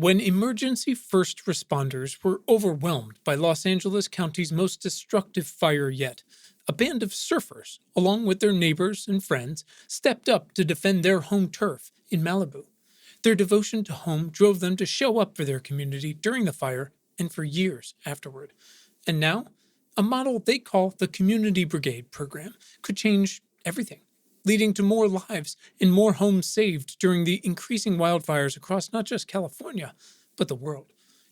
When emergency first responders were overwhelmed by Los Angeles County's most destructive fire yet, a band of surfers, along with their neighbors and friends, stepped up to defend their home turf in Malibu. Their devotion to home drove them to show up for their community during the fire and for years afterward. And now, a model they call the Community Brigade program could change everything, leading to more lives and more homes saved during the increasing wildfires across not just California, but the world.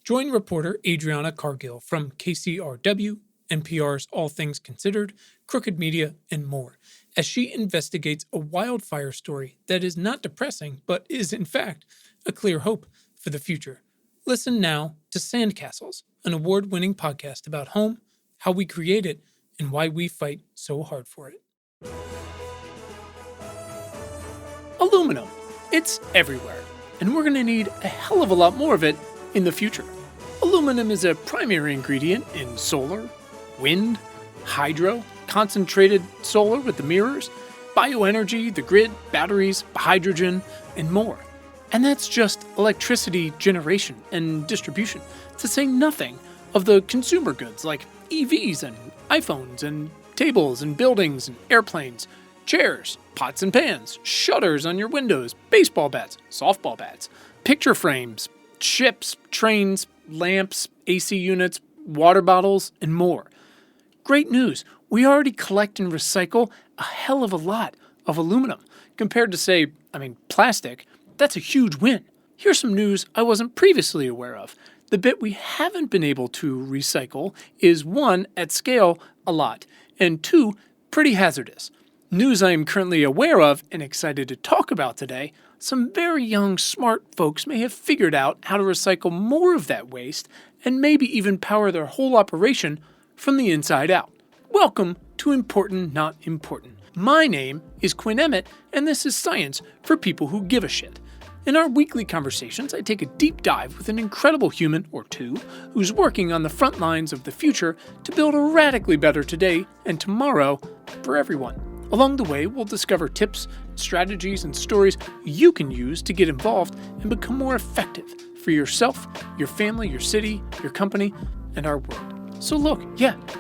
Join reporter Adriana Cargill from KCRW, NPR's All Things Considered, Crooked Media, and more, as she investigates a wildfire story that is not depressing, but is, in fact, a clear hope for the future. Listen now to Sandcastles, an award-winning podcast about home, how we create it, and why we fight so hard for it. Aluminum. It's everywhere, and we're going to need a hell of a lot more of it in the future. Aluminum is a primary ingredient in solar, wind, hydro, concentrated solar with the mirrors, bioenergy, the grid, batteries, hydrogen, and more. And that's just electricity generation and distribution, to say nothing of the consumer goods like EVs and iPhones and tables and buildings and airplanes, chairs, pots and pans, shutters on your windows, baseball bats, softball bats, picture frames, ships, trains, lamps, AC units, water bottles, and more. Great news, we already collect and recycle a hell of a lot of aluminum. Compared to, say, plastic, that's a huge win. Here's some news I wasn't previously aware of. The bit we haven't been able to recycle is 1, at scale, a lot, and 2, pretty hazardous. News I am currently aware of and excited to talk about today, some very young, smart folks may have figured out how to recycle more of that waste and maybe even power their whole operation from the inside out. Welcome to Important Not Important. My name is Quinn Emmett, and this is Science for People Who Give a Shit. In our weekly conversations, I take a deep dive with an incredible human or two who's working on the front lines of the future to build a radically better today and tomorrow for everyone. Along the way, we'll discover tips, strategies, and stories you can use to get involved and become more effective for yourself, your family, your city, your company, and our world. So look,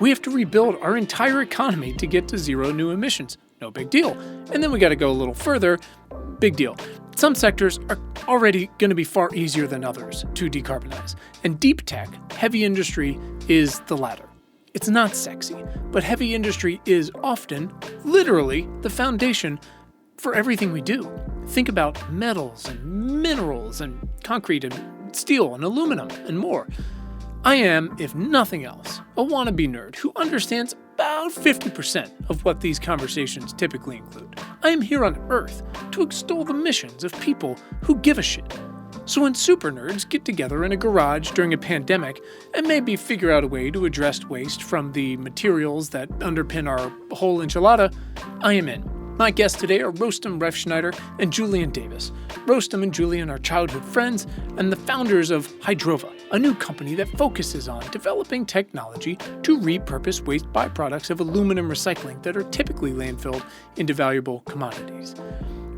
we have to rebuild our entire economy to get to zero new emissions. No big deal. And then we got to go a little further. Big deal. Some sectors are already going to be far easier than others to decarbonize. And deep tech, heavy industry, is the latter. It's not sexy, but heavy industry is often, literally, the foundation for everything we do. Think about metals and minerals and concrete and steel and aluminum and more. I am, if nothing else, a wannabe nerd who understands about 50% of what these conversations typically include. I am here on Earth to extol the missions of people who give a shit. So when super nerds get together in a garage during a pandemic and maybe figure out a way to address waste from the materials that underpin our whole enchilada, I am in. My guests today are Rostam Refschneider and Julian Davis. Rostam and Julian are childhood friends and the founders of Hydrova, a new company that focuses on developing technology to repurpose waste byproducts of aluminum recycling that are typically landfilled into valuable commodities.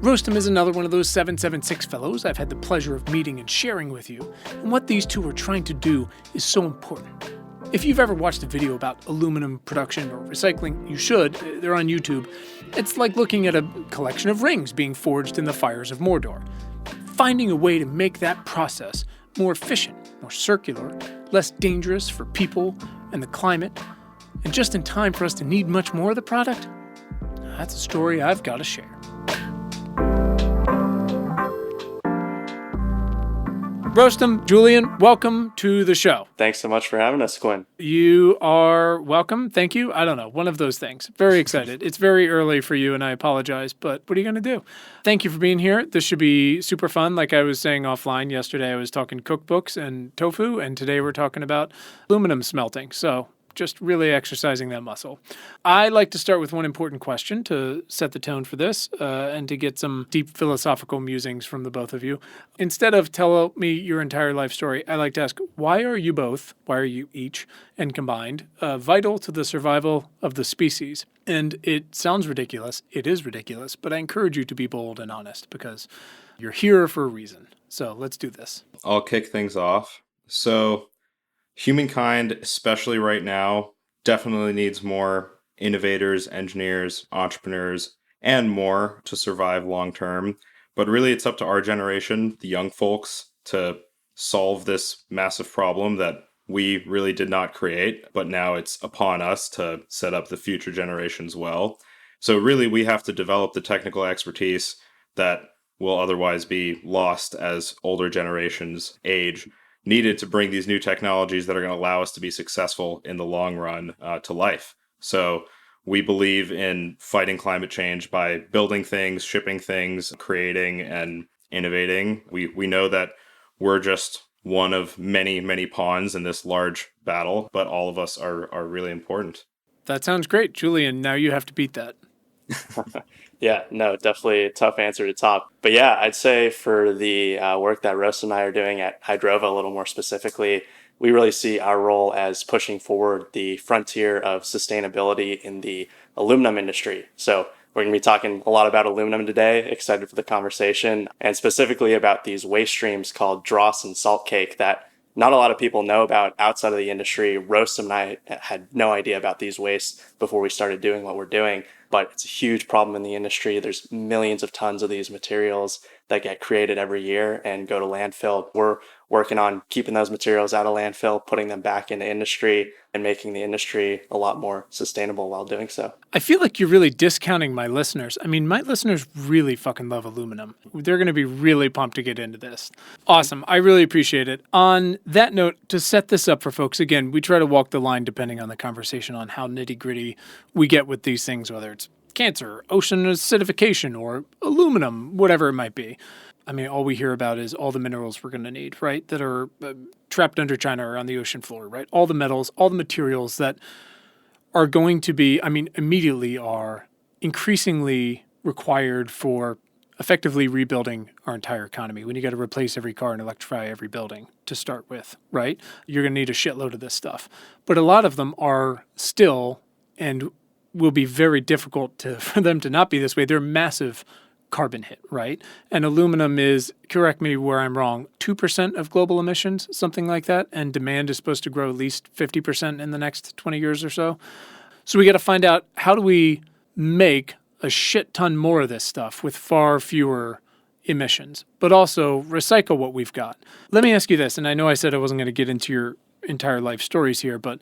Rostam is another one of those 776 fellows I've had the pleasure of meeting and sharing with you, and what these two are trying to do is so important. If you've ever watched a video about aluminum production or recycling, you should. They're on YouTube. It's like looking at a collection of rings being forged in the fires of Mordor. Finding a way to make that process more efficient, more circular, less dangerous for people and the climate, and just in time for us to need much more of the product, that's a story I've got to share. Rostam, Julian, welcome to the show. Thanks so much for having us, Quinn. You are welcome. Thank you. I don't know. One of those things. Very excited. It's very early for you, and I apologize, but what are you going to do? Thank you for being here. This should be super fun. Like I was saying offline yesterday, I was talking cookbooks and tofu, and today we're talking about aluminum smelting. So just really exercising that muscle. I like to start with one important question to set the tone for this and to get some deep philosophical musings from the both of you. Instead of tell me your entire life story, I like to ask, why are you each and combined, vital to the survival of the species? And it sounds ridiculous. It is ridiculous, but I encourage you to be bold and honest because you're here for a reason. So let's do this. I'll kick things off. So, humankind, especially right now, definitely needs more innovators, engineers, entrepreneurs, and more to survive long term. But really, it's up to our generation, the young folks, to solve this massive problem that we really did not create, but now it's upon us to set up the future generations well. So, really, we have to develop the technical expertise that will otherwise be lost as older generations age, needed to bring these new technologies that are going to allow us to be successful in the long run to life. So we believe in fighting climate change by building things, shipping things, creating and innovating. We know that we're just one of many, many pawns in this large battle, but all of us are really important. That sounds great. Julian, now you have to beat that. Yeah, no, definitely a tough answer to top. But yeah, I'd say for the work that Russ and I are doing at Hydrova, a little more specifically, we really see our role as pushing forward the frontier of sustainability in the aluminum industry. So we're going to be talking a lot about aluminum today. Excited for the conversation, and specifically about these waste streams called dross and salt cake that not a lot of people know about outside of the industry. Roast and I had no idea about these wastes before we started doing what we're doing, but it's a huge problem in the industry. There's millions of tons of these materials that get created every year and go to landfill. We're working on keeping those materials out of landfill, putting them back into industry, and making the industry a lot more sustainable while doing so. I feel like you're really discounting my listeners. I mean, my listeners really fucking love aluminum. They're going to be really pumped to get into this. Awesome. I really appreciate it. On that note, to set this up for folks, again, we try to walk the line depending on the conversation on how nitty gritty we get with these things, whether it's cancer, ocean acidification, or aluminum, whatever it might be. I mean, all we hear about is all the minerals we're going to need, right? That are trapped under China or on the ocean floor, right? All the metals, all the materials that are going to be, I mean, immediately are increasingly required for effectively rebuilding our entire economy. When you got to replace every car and electrify every building to start with, right? You're going to need a shitload of this stuff. But a lot of them are still, and will be very difficult for them to not be this way. They're massive carbon hit, right? And aluminum is, correct me where I'm wrong, 2% of global emissions, something like that. And demand is supposed to grow at least 50% in the next 20 years or so. So we got to find out, how do we make a shit ton more of this stuff with far fewer emissions, but also recycle what we've got. Let me ask you this, and I know I said I wasn't going to get into your entire life stories here, but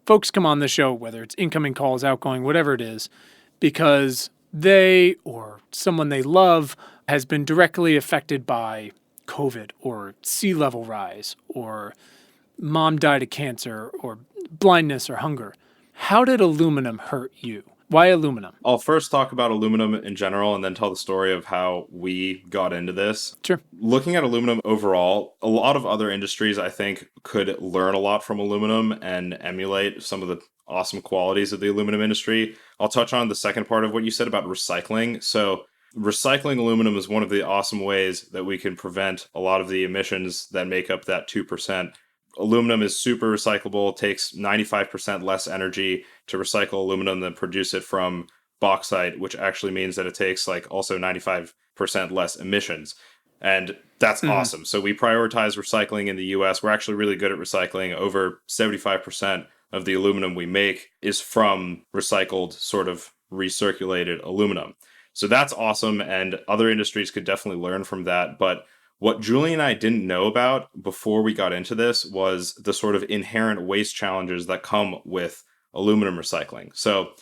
folks come on the show, whether it's incoming calls, outgoing, whatever it is, because they or someone they love has been directly affected by COVID or sea level rise or mom died of cancer or blindness or hunger. How did aluminum hurt you? Why aluminum? I'll first talk about aluminum in general and then tell the story of how we got into this. Sure. Looking at aluminum overall, a lot of other industries, I think, could learn a lot from aluminum and emulate some of the awesome qualities of the aluminum industry. I'll touch on the second part of what you said about recycling. So recycling aluminum is one of the awesome ways that we can prevent a lot of the emissions that make up that 2%. Aluminum is super recyclable, takes 95% less energy to recycle aluminum than produce it from bauxite, which actually means that it takes like also 95% less emissions. And that's awesome. So we prioritize recycling in the US. We're actually really good at recycling. Over 75% of the aluminum we make is from recycled, sort of recirculated aluminum. So that's awesome. And other industries could definitely learn from that. But what Julie and I didn't know about before we got into this was the sort of inherent waste challenges that come with aluminum recycling. So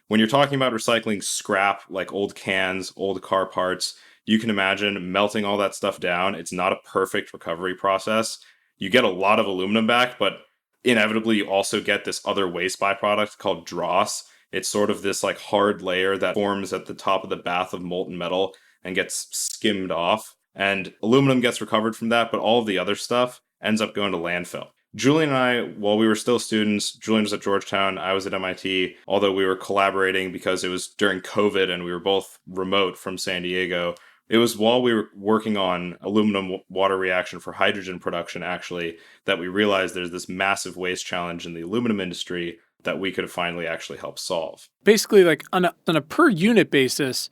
when you're talking about recycling scrap, like old cans, old car parts, you can imagine melting all that stuff down. It's not a perfect recovery process. You get a lot of aluminum back, but inevitably you also get this other waste byproduct called dross. It's sort of this like hard layer that forms at the top of the bath of molten metal and gets skimmed off. And aluminum gets recovered from that, but all of the other stuff ends up going to landfill. Julian and I, while we were still students, Julian was at Georgetown, I was at MIT, although we were collaborating because it was during COVID and we were both remote from San Diego. It was while we were working on aluminum water reaction for hydrogen production, actually, that we realized there's this massive waste challenge in the aluminum industry that we could finally actually help solve. Basically, like on a per unit basis,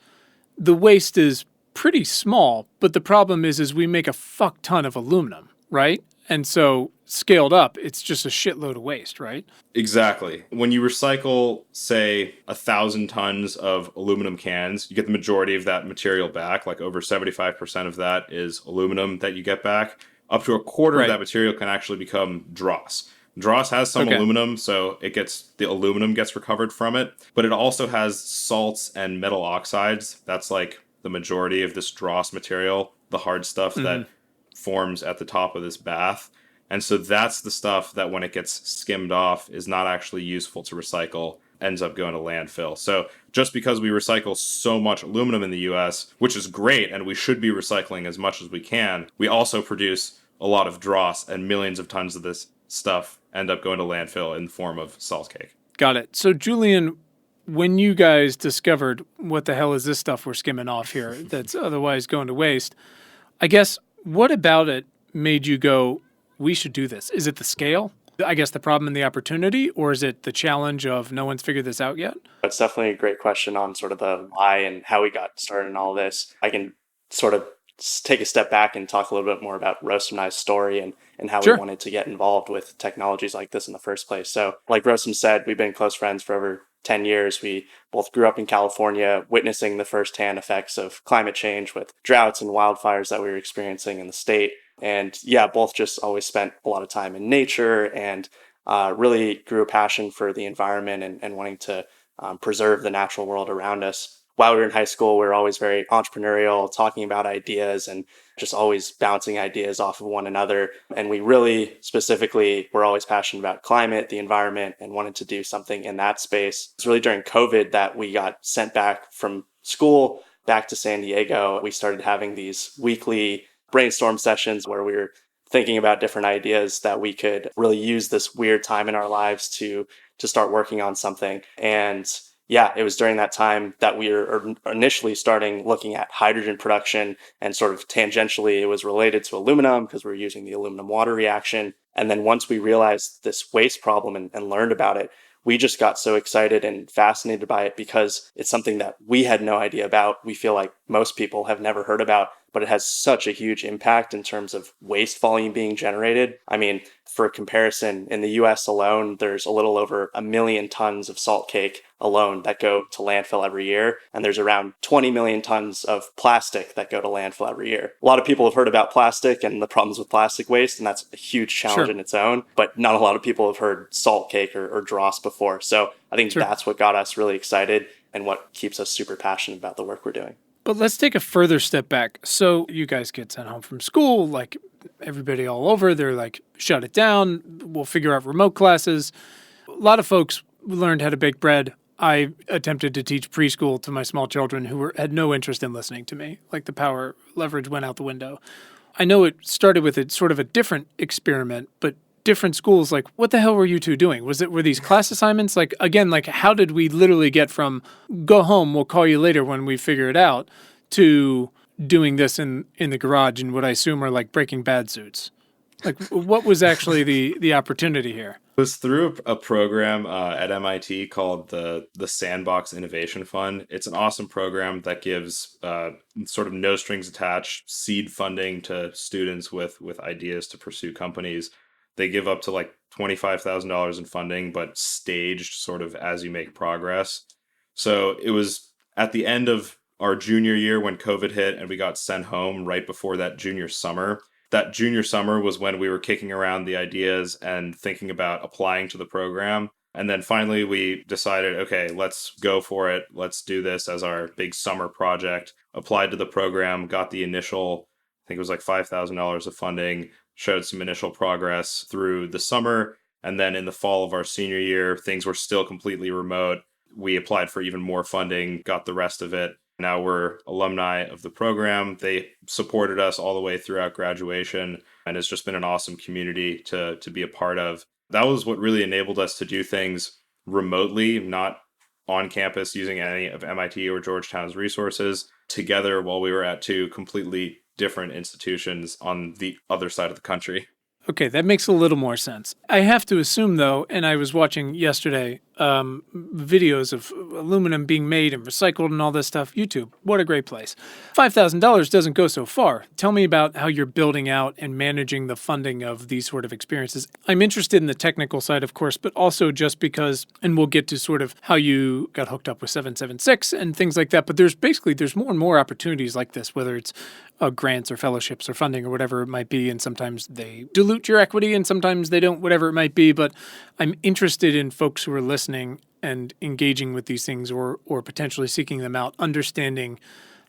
the waste is pretty small, but the problem is we make a fuck ton of aluminum, right? And so scaled up, it's just a shitload of waste, right? Exactly. When you recycle, say, 1,000 tons of aluminum cans, you get the majority of that material back. Like over 75% of that is aluminum that you get back. Up to a quarter of Right. that material can actually become dross. Dross has some Okay. aluminum, so the aluminum gets recovered from it, but it also has salts and metal oxides. That's like the majority of this dross material, the hard stuff that forms at the top of this bath. And so that's the stuff that when it gets skimmed off is not actually useful to recycle, ends up going to landfill. So just because we recycle so much aluminum in the US, which is great, and we should be recycling as much as we can, we also produce a lot of dross, and millions of tons of this stuff end up going to landfill in the form of salt cake. Got it. So, Julian, when you guys discovered what the hell is this stuff we're skimming off here that's otherwise going to waste, I guess what about it made you go, we should do this? Is it the scale? I guess the problem and the opportunity, or is it the challenge of no one's figured this out yet? That's definitely a great question on sort of the why and how we got started in all this. I can sort of take a step back and talk a little bit more about Roastem and I's story and how Sure. we wanted to get involved with technologies like this in the first place. So like Roastem said, we've been close friends for over 10 years. We both grew up in California, witnessing the firsthand effects of climate change with droughts and wildfires that we were experiencing in the state. And yeah, both just always spent a lot of time in nature and really grew a passion for the environment and wanting to preserve the natural world around us. While we were in high school, we were always very entrepreneurial, talking about ideas and just always bouncing ideas off of one another. And we really specifically were always passionate about climate, the environment, and wanted to do something in that space. It's really during COVID that we got sent back from school back to San Diego. We started having these weekly brainstorm sessions where we were thinking about different ideas that we could really use this weird time in our lives to start working on something. And yeah, it was during that time that we were initially starting looking at hydrogen production, and sort of tangentially it was related to aluminum because we were using the aluminum water reaction. And then once we realized this waste problem and learned about it, we just got so excited and fascinated by it because it's something that we had no idea about. We feel like most people have never heard about, but it has such a huge impact in terms of waste volume being generated. I mean, for comparison, in the US alone, there's a little over 1 million tons of salt cake alone that go to landfill every year. And there's around 20 million tons of plastic that go to landfill every year. A lot of people have heard about plastic and the problems with plastic waste, and that's a huge challenge in its own. But not a lot of people have heard salt cake or dross before. So I think that's what got us really excited and what keeps us super passionate about the work we're doing. But let's take a further step back. So you guys get sent home from school, like everybody all over, they're like, shut it down. We'll figure out remote classes. A lot of folks learned how to bake bread. I attempted to teach preschool to my small children who had no interest in listening to me. Like the power leverage went out the window. I know it started with a sort of a different experiment, but different schools, like, what the hell were you two doing? Were these class assignments? Like, again, like, how did we literally get from go home, we'll call you later when we figure it out, to doing this in the garage in what I assume are like Breaking Bad suits? Like, what was actually the opportunity here? It was through a program at MIT called the Sandbox Innovation Fund. It's an awesome program that gives sort of no strings attached seed funding to students with ideas to pursue companies. They give up to like $25,000 in funding, but staged sort of as you make progress. So it was at the end of our junior year when COVID hit and we got sent home right before that junior summer. That junior summer was when we were kicking around the ideas and thinking about applying to the program. And then finally we decided, okay, let's go for it. Let's do this as our big summer project. Applied to the program, got the initial, I think it was like $5,000 of funding, showed some initial progress through the summer. And then in the fall of our senior year, things were still completely remote. We applied for even more funding, got the rest of it. Now we're alumni of the program. They supported us all the way throughout graduation, and it's just been an awesome community to be a part of. That was what really enabled us to do things remotely, not on campus using any of MIT or Georgetown's resources, together while we were at two completely different institutions on the other side of the country. Okay, that makes a little more sense. I have to assume, though, and I was watching yesterday videos of aluminum being made and recycled and all this stuff. YouTube, what a great place. $5,000 doesn't go so far. Tell me about how you're building out and managing the funding of these sort of experiences. I'm interested in the technical side, of course, but also just because, and we'll get to sort of how you got hooked up with 776 and things like that. But there's more and more opportunities like this, whether it's grants or fellowships or funding or whatever it might be. And sometimes they dilute your equity and sometimes they don't, whatever it might be. But I'm interested in folks who are listening and engaging with these things or potentially seeking them out, understanding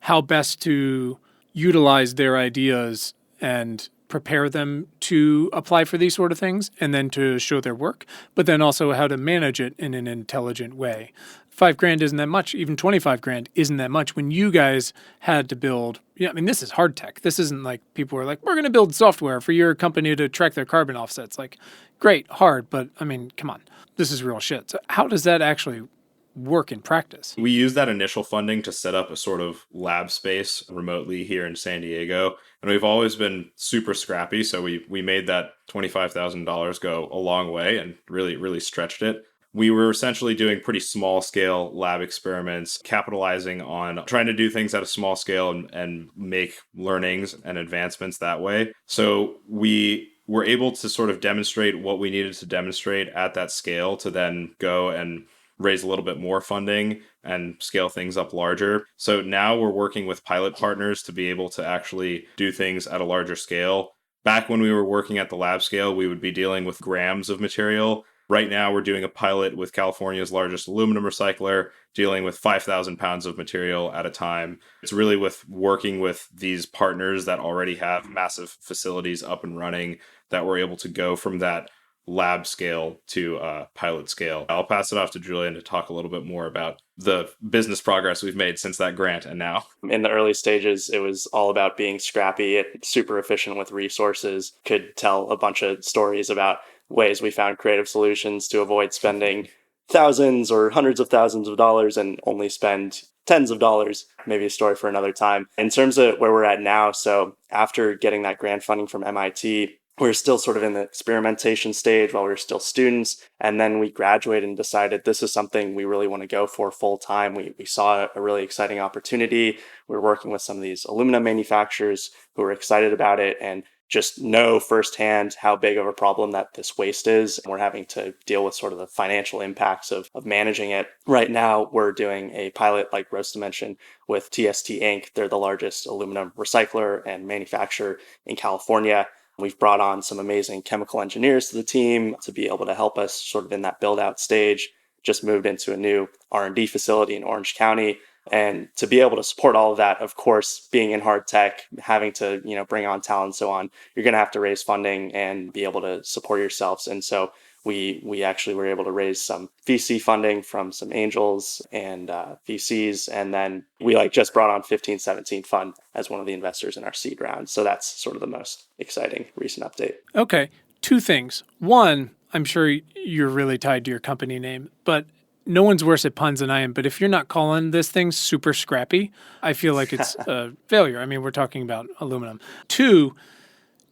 how best to utilize their ideas and prepare them to apply for these sort of things and then to show their work, but then also how to manage it in an intelligent way. $5,000 isn't that much. Even $25,000 isn't that much when you guys had to build. Yeah, I mean, this is hard tech. This isn't like people are like, we're going to build software for your company to track their carbon offsets. Like, great, hard, but I mean, come on, this is real shit. So how does that actually work in practice? We used that initial funding to set up a sort of lab space remotely here in San Diego. And we've always been super scrappy. So we made that $25,000 go a long way and really, really stretched it. We were essentially doing pretty small scale lab experiments, capitalizing on trying to do things at a small scale and make learnings and advancements that way. So we were able to sort of demonstrate what we needed to demonstrate at that scale to then go and raise a little bit more funding and scale things up larger. So now we're working with pilot partners to be able to actually do things at a larger scale. Back when we were working at the lab scale, we would be dealing with grams of material. Right now, we're doing a pilot with California's largest aluminum recycler, dealing with 5,000 pounds of material at a time. It's really with working with these partners that already have massive facilities up and running that we're able to go from that lab scale to pilot scale. I'll pass it off to Julian to talk a little bit more about the business progress we've made since that grant and now. In the early stages, it was all about being scrappy, super efficient with resources, could tell a bunch of stories about ways we found creative solutions to avoid spending thousands or hundreds of thousands of dollars and only spend tens of dollars, maybe a story for another time. In terms of where we're at now, so after getting that grant funding from MIT, we're still sort of in the experimentation stage while we're still students. And then we graduated and decided this is something we really want to go for full time. We saw a really exciting opportunity. We're working with some of these aluminum manufacturers who are excited about it and just know firsthand how big of a problem that this waste is. And we're having to deal with sort of the financial impacts of managing it. Right now, we're doing a pilot, like Rosta mentioned, with TST Inc. They're the largest aluminum recycler and manufacturer in California. We've brought on some amazing chemical engineers to the team to be able to help us sort of in that build out stage. Just moved into a new R&D facility in Orange County. And to be able to support all of that, of course, being in hard tech, having to, bring on talent and so on, you're going to have to raise funding and be able to support yourselves. And so we actually were able to raise some VC funding from some angels and VCs. And then we just brought on 1517 Fund as one of the investors in our seed round. So that's sort of the most exciting recent update. Okay. Two things. One, I'm sure you're really tied to your company name, but no one's worse at puns than I am. But if you're not calling this thing super scrappy, I feel like it's a failure. I mean, we're talking about aluminum. Two,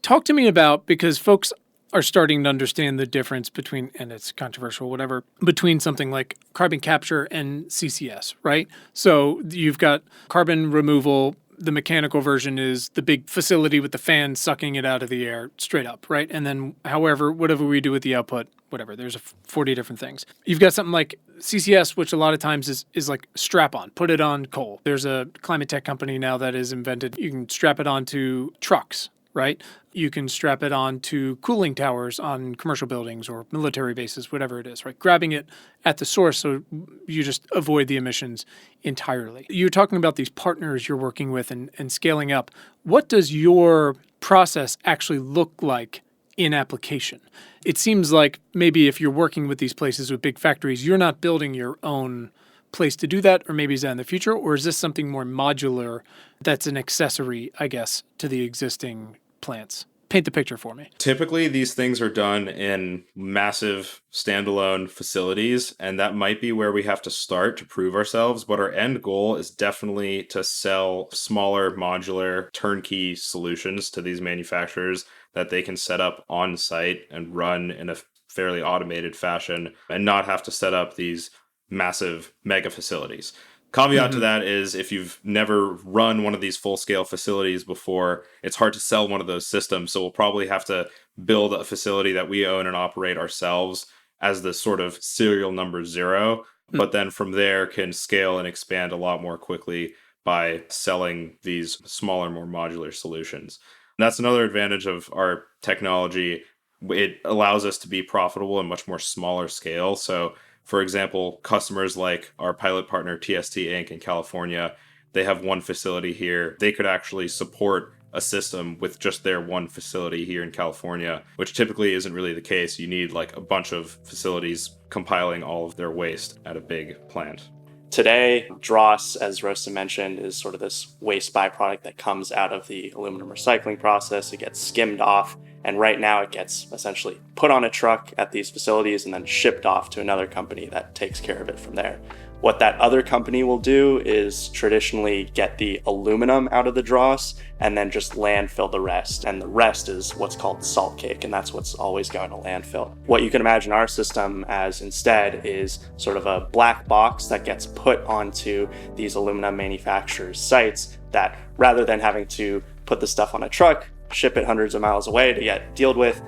talk to me about, because folks are starting to understand the difference between, and it's controversial, whatever, between something like carbon capture and CCS, right? So you've got carbon removal. The mechanical version is the big facility with the fan sucking it out of the air straight up, right? And then whatever we do with the output, whatever, there's 40 different things. You've got something like CCS, which a lot of times is like strap on, put it on coal. There's a climate tech company now that has invented, you can strap it onto trucks, right? You can strap it onto cooling towers on commercial buildings or military bases, whatever it is, right? Grabbing it at the source so you just avoid the emissions entirely. You're talking about these partners you're working with and scaling up. What does your process actually look like in application? It seems like maybe if you're working with these places with big factories, you're not building your own place to do that, or maybe is that in the future, or is this something more modular that's an accessory, I guess, to the existing plants? Paint the picture for me. Typically, these things are done in massive standalone facilities, and that might be where we have to start to prove ourselves. But our end goal is definitely to sell smaller, modular, turnkey solutions to these manufacturers that they can set up on site and run in a fairly automated fashion and not have to set up these massive mega facilities. Caveat to that is if you've never run one of these full-scale facilities before, it's hard to sell one of those systems. So we'll probably have to build a facility that we own and operate ourselves as the sort of serial number 0, but then from there can scale and expand a lot more quickly by selling these smaller, more modular solutions. And that's another advantage of our technology. It allows us to be profitable in much more smaller scale. So for example, customers like our pilot partner TST Inc. in California, they have one facility here. They could actually support a system with just their one facility here in California, which typically isn't really the case. You need like a bunch of facilities compiling all of their waste at a big plant. Today, dross, as Rosa mentioned, is sort of this waste byproduct that comes out of the aluminum recycling process. It gets skimmed off, and right now it gets essentially put on a truck at these facilities and then shipped off to another company that takes care of it from there. What that other company will do is traditionally get the aluminum out of the dross and then just landfill the rest. And the rest is what's called salt cake, and that's what's always going to landfill. What you can imagine our system as instead is sort of a black box that gets put onto these aluminum manufacturers' sites that rather than having to put the stuff on a truck, ship it hundreds of miles away to get dealt with,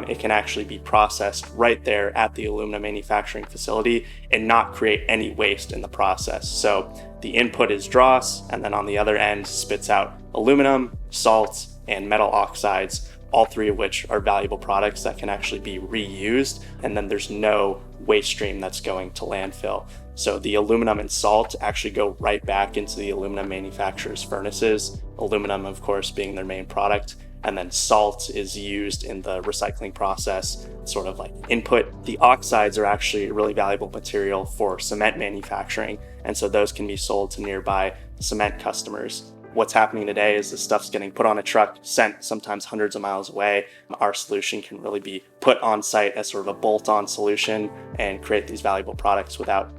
it can actually be processed right there at the aluminum manufacturing facility and not create any waste in the process. So the input is dross, and then on the other end spits out aluminum, salt, and metal oxides, all three of which are valuable products that can actually be reused, and then there's no waste stream that's going to landfill. So the aluminum and salt actually go right back into the aluminum manufacturers' furnaces, aluminum, of course, being their main product. And then salt is used in the recycling process, sort of like input. The oxides are actually a really valuable material for cement manufacturing, and so those can be sold to nearby cement customers. What's happening today is this stuff's getting put on a truck, sent sometimes hundreds of miles away. Our solution can really be put on site as sort of a bolt-on solution and create these valuable products without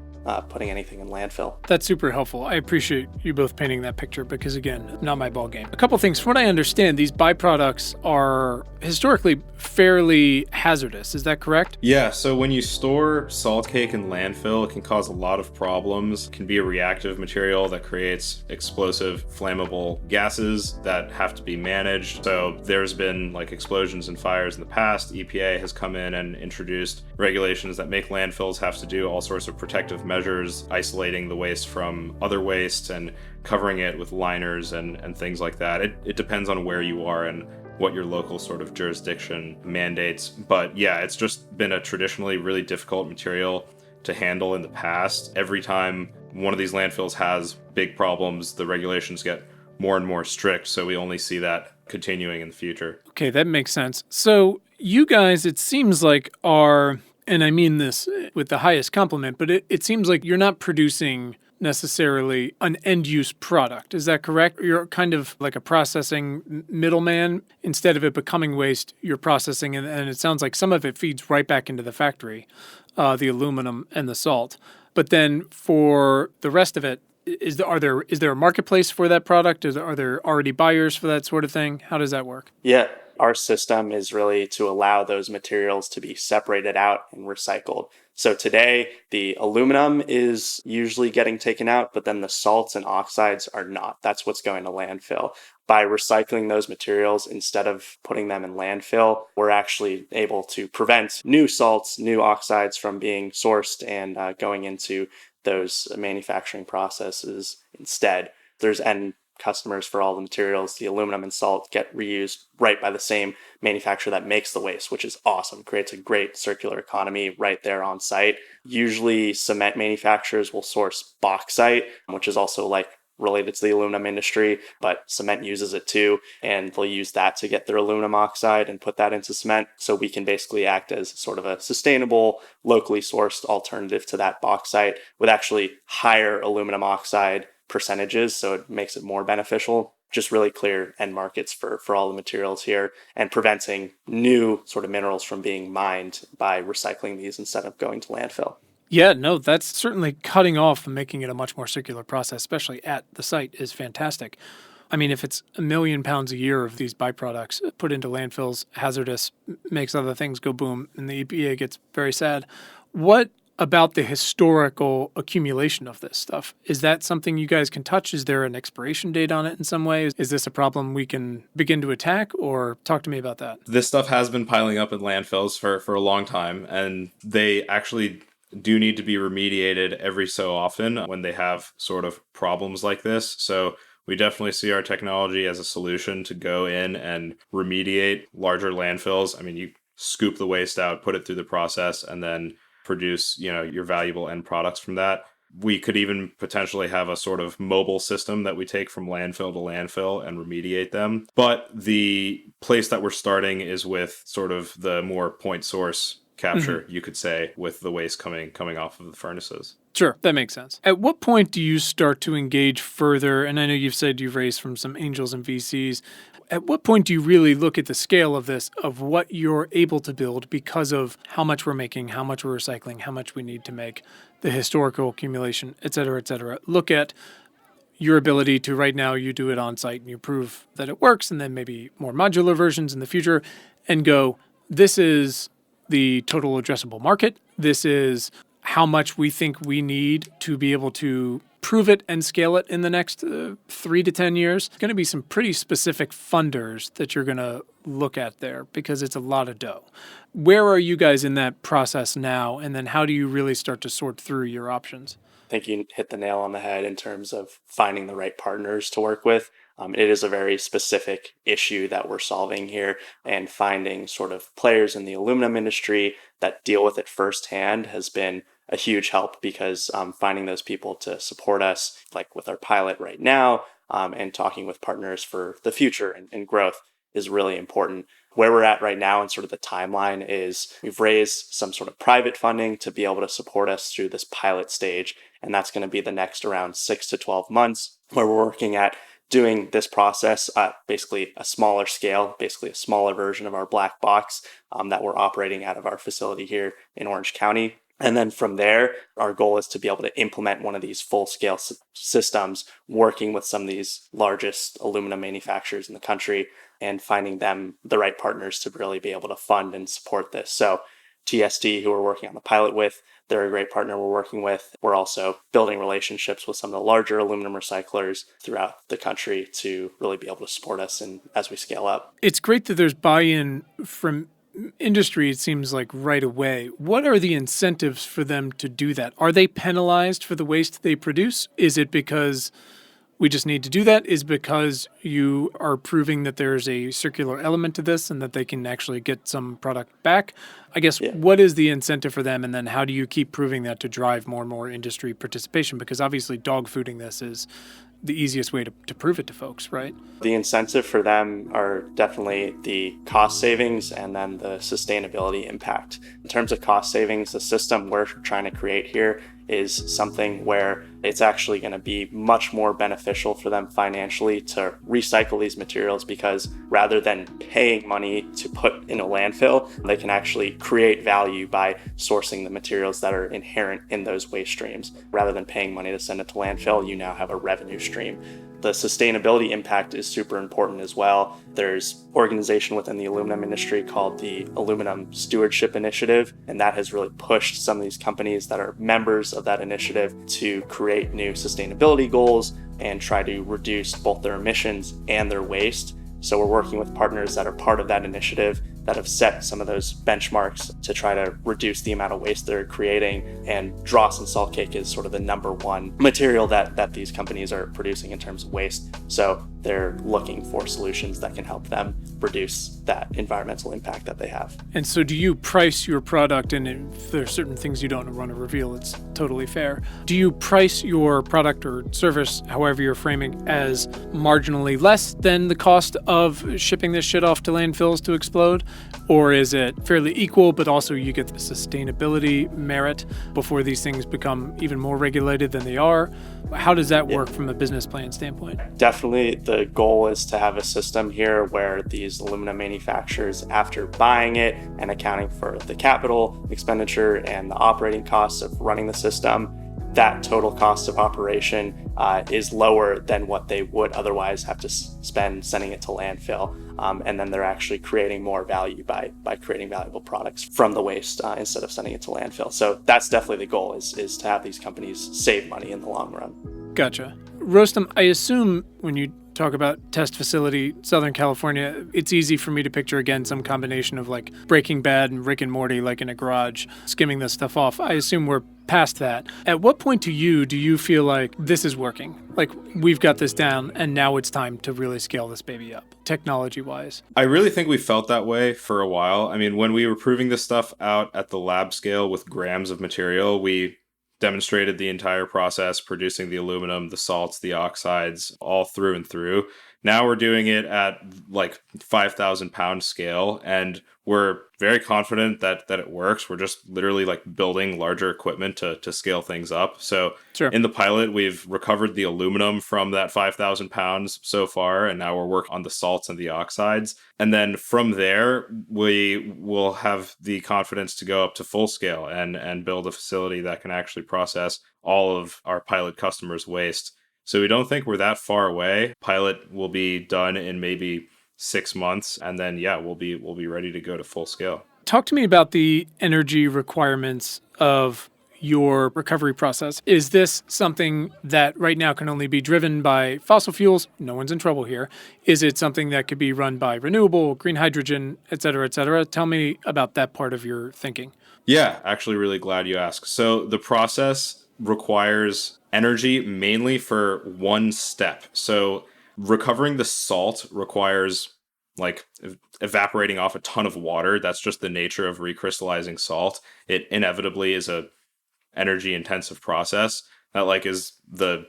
putting anything in landfill. That's super helpful. I appreciate you both painting that picture because, again, not my ball game. A couple things. From what I understand, these byproducts are historically fairly hazardous. Is that correct? Yeah, so when you store salt cake in landfill, it can cause a lot of problems. It can be a reactive material that creates explosive, flammable gases that have to be managed. So there's been like explosions and fires in the past. EPA has come in and introduced regulations that make landfills have to do all sorts of protective measures, isolating the waste from other waste and covering it with liners and things like that. It depends on where you are and what your local sort of jurisdiction mandates. But yeah, it's just been a traditionally really difficult material to handle in the past. Every time one of these landfills has big problems, the regulations get more and more strict. So we only see that continuing in the future. Okay, that makes sense. So you guys, it seems like are, and I mean this with the highest compliment, but it seems like you're not producing necessarily an end-use product. Is that correct? You're kind of like a processing middleman. Instead of it becoming waste, you're processing, and it sounds like some of it feeds right back into the factory, the aluminum and the salt. But then for the rest of it, is there a marketplace for that product? Are there already buyers for that sort of thing? How does that work? Yeah, our system is really to allow those materials to be separated out and recycled. So today, the aluminum is usually getting taken out, but then the salts and oxides are not. That's what's going to landfill. By recycling those materials instead of putting them in landfill, we're actually able to prevent new salts, new oxides from being sourced and going into those manufacturing processes instead. There's end customers for all the materials. The aluminum and salt get reused right by the same manufacturer that makes the waste, which is awesome. Creates a great circular economy right there on site. Usually cement manufacturers will source bauxite, which is also like related to the aluminum industry, but cement uses it too, and they'll use that to get their aluminum oxide and put that into cement. So we can basically act as sort of a sustainable, locally sourced alternative to that bauxite with actually higher aluminum oxide percentages, so it makes it more beneficial. Just really clear end markets for all the materials here and preventing new sort of minerals from being mined by recycling these instead of going to landfill. Yeah, no, that's certainly cutting off and making it a much more circular process, especially at the site, is fantastic. I mean, if it's 1 million pounds a year of these byproducts put into landfills, hazardous, makes other things go boom, and the EPA gets very sad. What about the historical accumulation of this stuff. Is that something you guys can touch? Is there an expiration date on it in some way? Is this a problem we can begin to attack, or talk to me about that? This stuff has been piling up in landfills for a long time, and they actually do need to be remediated every so often when they have sort of problems like this. So we definitely see our technology as a solution to go in and remediate larger landfills. I mean, you scoop the waste out, put it through the process, and then produce, your valuable end products from that. We could even potentially have a sort of mobile system that we take from landfill to landfill and remediate them. But the place that we're starting is with sort of the more point source capture, you could say, with the waste coming off of the furnaces. Sure, that makes sense. At what point do you start to engage further? And I know you've said you've raised from some angels and VCs. At what point do you really look at the scale of this, of what you're able to build because of how much we're making, how much we're recycling, how much we need to make, the historical accumulation, et cetera, et cetera? Look at your ability to, right now, you do it on site and you prove that it works, and then maybe more modular versions in the future, and go, this is the total addressable market. This is how much we think we need to be able to prove it and scale it in the next 3 to 10 years. It's going to be some pretty specific funders that you're going to look at there because it's a lot of dough. Where are you guys in that process now? And then how do you really start to sort through your options? I think you hit the nail on the head in terms of finding the right partners to work with. It is a very specific issue that we're solving here, and finding sort of players in the aluminum industry that deal with it firsthand has been a huge help, because finding those people to support us, like with our pilot right now, and talking with partners for the future and growth is really important. Where we're at right now and sort of the timeline is we've raised some sort of private funding to be able to support us through this pilot stage. And that's going to be the next around 6 to 12 months, where we're working at doing this process at basically a smaller scale, basically a smaller version of our black box that we're operating out of our facility here in Orange County. And then from there, our goal is to be able to implement one of these full-scale systems, working with some of these largest aluminum manufacturers in the country and finding them the right partners to really be able to fund and support this. So TSD, who we're working on the pilot with, they're a great partner we're working with. We're also building relationships with some of the larger aluminum recyclers throughout the country to really be able to support us and as we scale up. It's great that there's buy-in from industry, it seems like, right away. What are the incentives for them to do that? Are they penalized for the waste they produce? Is it because we just need to do that? Is because you are proving that there's a circular element to this and that they can actually get some product back? I guess, What is the incentive for them? And then how do you keep proving that to drive more and more industry participation? Because obviously dog fooding this is the easiest way to prove it to folks, right? The incentive for them are definitely the cost savings and then the sustainability impact. In terms of cost savings, the system we're trying to create here is something where it's actually going to be much more beneficial for them financially to recycle these materials, because rather than paying money to put in a landfill, they can actually create value by sourcing the materials that are inherent in those waste streams. Rather than paying money to send it to landfill, you now have a revenue stream. The sustainability impact is super important as well. There's an organization within the aluminum industry called the Aluminum Stewardship Initiative, and that has really pushed some of these companies that are members of that initiative to create new sustainability goals and try to reduce both their emissions and their waste. So we're working with partners that are part of that initiative that have set some of those benchmarks to try to reduce the amount of waste they're creating. And dross and salt cake is sort of the number one material that these companies are producing in terms of waste. So they're looking for solutions that can help them reduce that environmental impact that they have. And so do you price your product, and if there are certain things you don't want to reveal, it's totally fair. Do you price your product or service, however you're framing, as marginally less than the cost of shipping this shit off to landfills to explode? Or is it fairly equal, but also you get the sustainability merit before these things become even more regulated than they are? How does that work from a business plan standpoint? Definitely the goal is to have a system here where these aluminum manufacturers, after buying it and accounting for the capital expenditure and the operating costs of running the system, that total cost of operation is lower than what they would otherwise have to spend sending it to landfill. And then they're actually creating more value by creating valuable products from the waste instead of sending it to landfill. So that's definitely the goal, is to have these companies save money in the long run. Gotcha. Rostam, I assume when you talk about test facility, Southern California, it's easy for me to picture, again, some combination of like Breaking Bad and Rick and Morty, like in a garage, skimming this stuff off. I assume we're past that. At what point do you feel like this is working? Like we've got this down and now it's time to really scale this baby up, technology-wise? I really think we felt that way for a while. I mean, when we were proving this stuff out at the lab scale with grams of material, we demonstrated the entire process, producing the aluminum, the salts, the oxides, all through and through. Now we're doing it at like 5,000 pound scale, and we're very confident that it works. We're just literally like building larger equipment to scale things up. So Sure. In the pilot, we've recovered the aluminum from that 5,000 pounds so far, and now we're working on the salts and the oxides. And then from there, we will have the confidence to go up to full scale and build a facility that can actually process all of our pilot customers' waste. So we don't think we're that far away. Pilot will be done in maybe 6 months, and then we'll be ready to go to full scale. Talk to me about the energy requirements of your recovery process. Is this something that right now can only be driven by fossil fuels? No one's in trouble here. Is it something that could be run by renewable, green hydrogen, et cetera, et cetera? Tell me about that part of your thinking. Yeah, actually really glad you asked. So the process requires energy mainly for one step. So recovering the salt requires like evaporating off a ton of water. That's just the nature of recrystallizing salt. It inevitably is a energy intensive process that like is the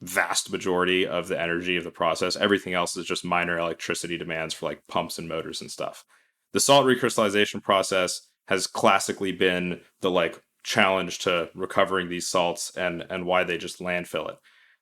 vast majority of the energy of the process. Everything else is just minor electricity demands for like pumps and motors and stuff. The salt recrystallization process has classically been the like challenge to recovering these salts and why they just landfill it.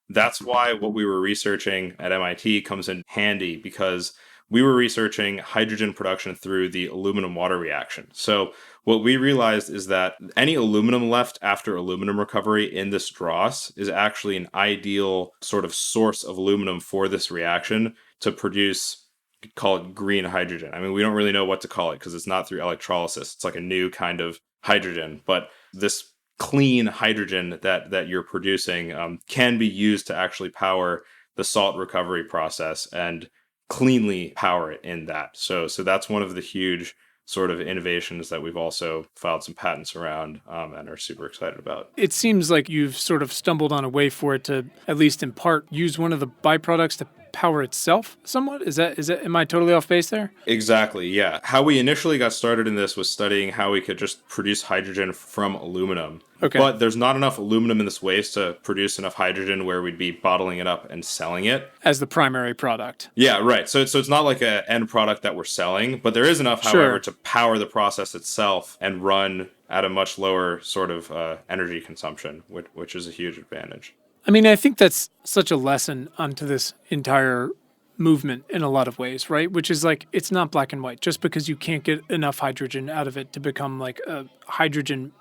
That's why what we were researching at MIT comes in handy, because we were researching hydrogen production through the aluminum water reaction. So what we realized is that any aluminum left after aluminum recovery in this dross is actually an ideal sort of source of aluminum for this reaction to produce, call it green hydrogen. I mean, we don't really know what to call it because it's not through electrolysis. It's like a new kind of hydrogen, but this clean hydrogen that you're producing can be used to actually power the salt recovery process and cleanly power it in that. So that's one of the huge sort of innovations that we've also filed some patents around and are super excited about. It seems like you've sort of stumbled on a way for it to, at least in part, use one of the byproducts to power itself somewhat? Is that, am I totally off base there? Exactly, yeah. How we initially got started in this was studying how we could just produce hydrogen from aluminum. Okay. But there's not enough aluminum in this waste to produce enough hydrogen where we'd be bottling it up and selling it. As the primary product. Yeah, right. So it's not like an end product that we're selling, but there is enough, however, to power the process itself and run at a much lower sort of energy consumption, which is a huge advantage. I mean, I think that's such a lesson onto this entire movement in a lot of ways, right? Which is like, it's not black and white. Just because you can't get enough hydrogen out of it to become like a hydrogen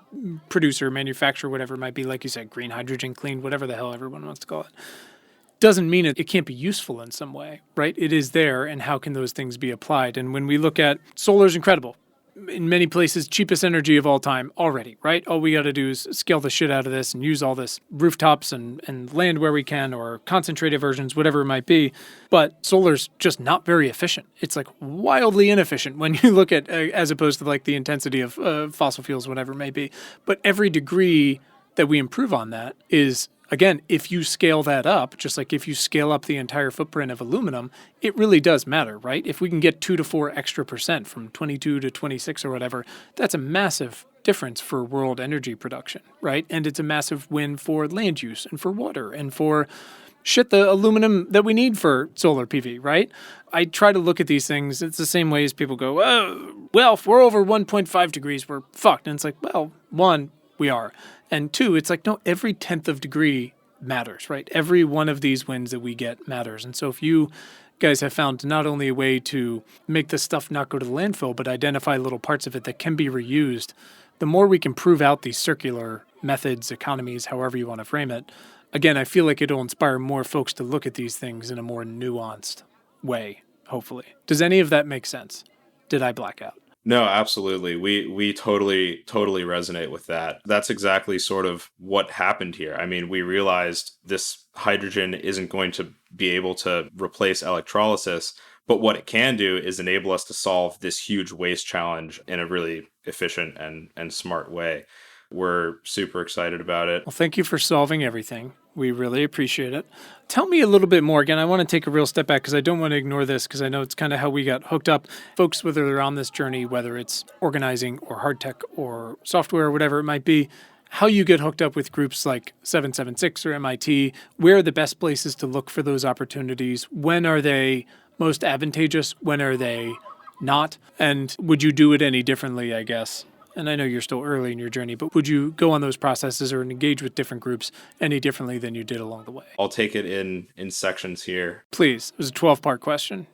producer, manufacturer, whatever it might be, like you said, green hydrogen, clean, whatever the hell everyone wants to call it, doesn't mean it can't be useful in some way, right? It is there, and how can those things be applied? And when we look at solar's incredible. In many places, cheapest energy of all time already, right? All we got to do is scale the shit out of this and use all this rooftops and land where we can, or concentrated versions, whatever it might be. But solar's just not very efficient. It's like wildly inefficient when you look at, as opposed to like the intensity of fossil fuels, whatever it may be. But every degree that we improve on that is, again, if you scale that up, just like if you scale up the entire footprint of aluminum, it really does matter, right? If we can get 2 to 4 extra percent from 22 to 26 or whatever, that's a massive difference for world energy production, right? And it's a massive win for land use and for water and for the aluminum that we need for solar PV, right? I try to look at these things. It's the same way as people go, oh, well, if we're over 1.5 degrees, we're fucked. And it's like, well, one, we are. And two, it's like, no, every 10th of degree matters, right? Every one of these wins that we get matters. And so if you guys have found not only a way to make this stuff not go to the landfill, but identify little parts of it that can be reused, the more we can prove out these circular methods, economies, however you want to frame it. Again, I feel like it'll inspire more folks to look at these things in a more nuanced way, hopefully. Does any of that make sense? Did I black out? No, absolutely. We totally resonate with that. That's exactly sort of what happened here. I mean, we realized this hydrogen isn't going to be able to replace electrolysis, but what it can do is enable us to solve this huge waste challenge in a really efficient and smart way. We're super excited about it. Well, thank you for solving everything. We really appreciate it. Tell me a little bit more. Again, I want to take a real step back because I don't want to ignore this because I know it's kind of how we got hooked up. Folks, whether they're on this journey, whether it's organizing or hard tech or software or whatever it might be, how you get hooked up with groups like 776 or MIT, where are the best places to look for those opportunities? When are they most advantageous? When are they not? And would you do it any differently, I guess? And I know you're still early in your journey, but would you go on those processes or engage with different groups any differently than you did along the way? I'll take it in sections here. Please. It was a 12-part question.